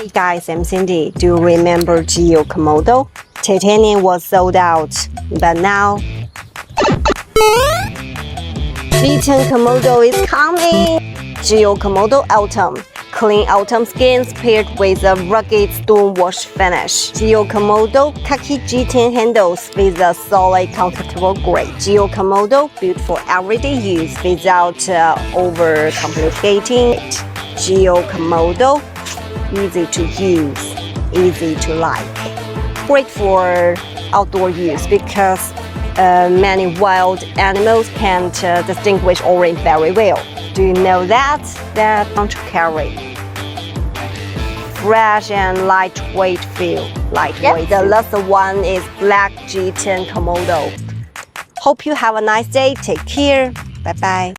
Hey guys, I'm Cindy. Do you remember GEO Komodo? Titanium was sold out, but now G10 Komodo is coming! GEO Komodo Autumn. Clean autumn skins paired with a rugged stonewash finish. GEO Komodo khaki G10 handles with a solid, comfortable grip. GEO Komodo built for everyday use without overcomplicating it. GEO Komodo, easy to use, easy to like. Great for outdoor use because many wild animals can't distinguish orange very well. Do you know that? That want to carry. Fresh and lightweight feel. Lightweight. The last one is black G10 Komodo. Hope you have a nice day. Take care. Bye bye.